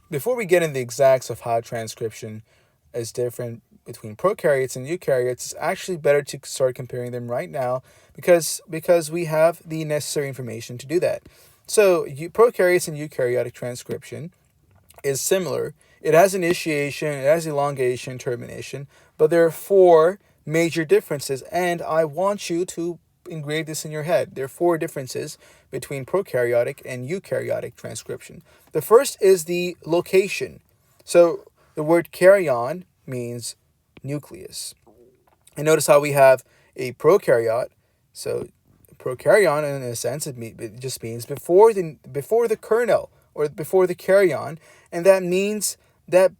before we get into the exacts of how transcription is different between prokaryotes and eukaryotes, it's actually better to start comparing them right now because we have the necessary information to do that. So prokaryotes and eukaryotic transcription is similar. It has initiation, it has elongation, termination, but there are four major differences, and I want you to engrave this in your head. There are four differences between prokaryotic and eukaryotic transcription. The first is the location. So the word karyon means nucleus. And notice how we have a prokaryote. So prokaryon, in a sense, it just means before the kernel or before the karyon, and that means that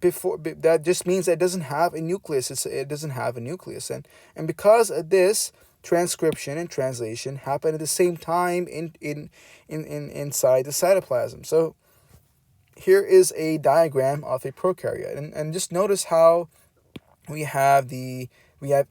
just means that it doesn't have a nucleus. It doesn't have a nucleus, and because of this, transcription and translation happen at the same time inside the cytoplasm. So here is a diagram of a prokaryote, and just notice how we have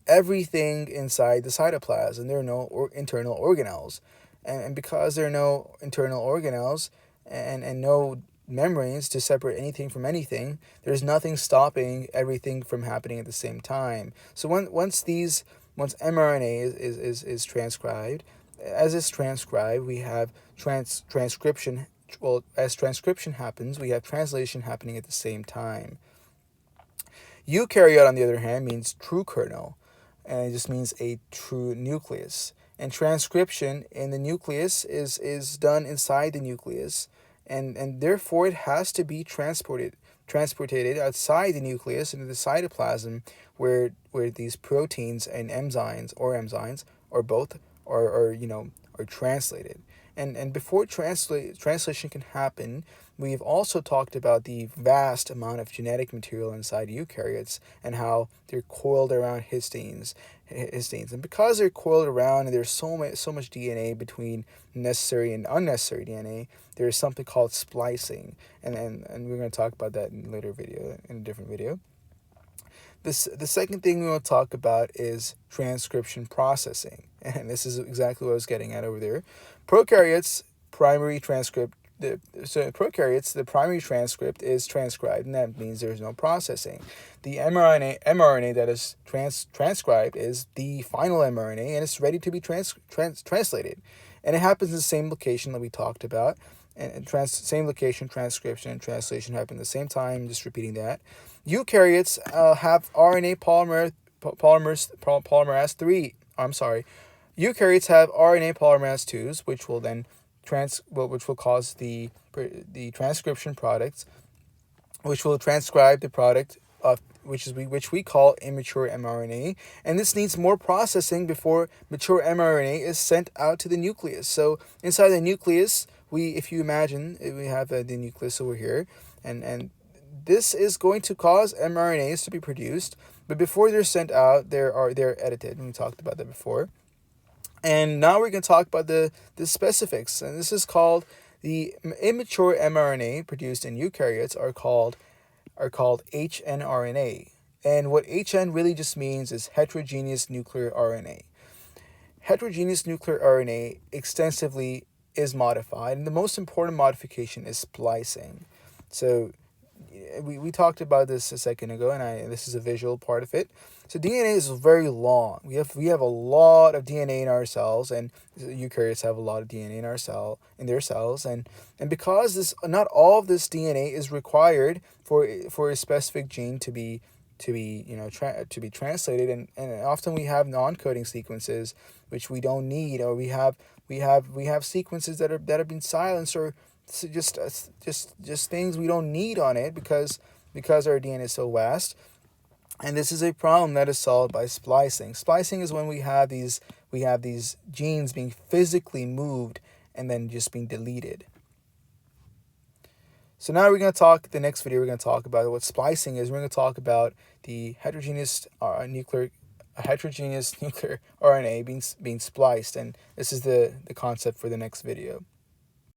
everything inside the cytoplasm. There are no internal organelles, and because there are no internal organelles and no membranes to separate anything from anything, there's nothing stopping everything from happening at the same time. So once mRNA is transcribed, as it's transcribed, we have transcription. Well, as transcription happens, we have translation happening at the same time. Eukaryote, on the other hand, means true kernel, and it just means a true nucleus. And transcription in the nucleus is done inside the nucleus, and therefore it has to be transported outside the nucleus into the cytoplasm, where these proteins and enzymes or both are translated. And before translation can happen, we've also talked about the vast amount of genetic material inside eukaryotes and how they're coiled around histines. And because they're coiled around and there's so much DNA between necessary and unnecessary DNA, there's something called splicing. And we're going to talk about that in a different video. The second thing we want to talk about is transcription processing. And this is exactly what I was getting at over there. Prokaryotes, the primary transcript is transcribed, and that means there's no processing. The mRNA that is transcribed is the final mRNA, and it's ready to be translated. And it happens in the same location that we talked about. And same location, transcription and translation happen at the same time, just repeating that. Eukaryotes have RNA polymerase 3. I'm sorry. Eukaryotes have RNA polymerase 2s, which will then which will cause the transcription products, which will transcribe the product of which we call immature mRNA, and this needs more processing before mature mRNA is sent out to the nucleus. So inside the nucleus, if you imagine, we have the nucleus over here, and this is going to cause mRNAs to be produced, but before they're sent out, they're edited, and we talked about that before. And now we're going to talk about the specifics, and this is called the immature mRNA produced in eukaryotes are called hnRNA. And what HN really just means is heterogeneous nuclear RNA. Heterogeneous nuclear RNA extensively is modified, and the most important modification is splicing. So we talked about this a second ago, and this is a visual part of it. So DNA is very long. We have a lot of DNA in our cells, and eukaryotes have a lot of DNA in their cells, and because not all of this DNA is required for a specific gene to be translated, and often we have non-coding sequences which we don't need, or we have sequences that have been silenced, or just things we don't need on it because our DNA is so vast. And this is a problem that is solved by splicing. Splicing is when we have these genes being physically moved and then just being deleted. So now the next video we're going to talk about what splicing is. We're going to talk about the heterogeneous nuclear RNA being spliced, and this is the concept for the next video.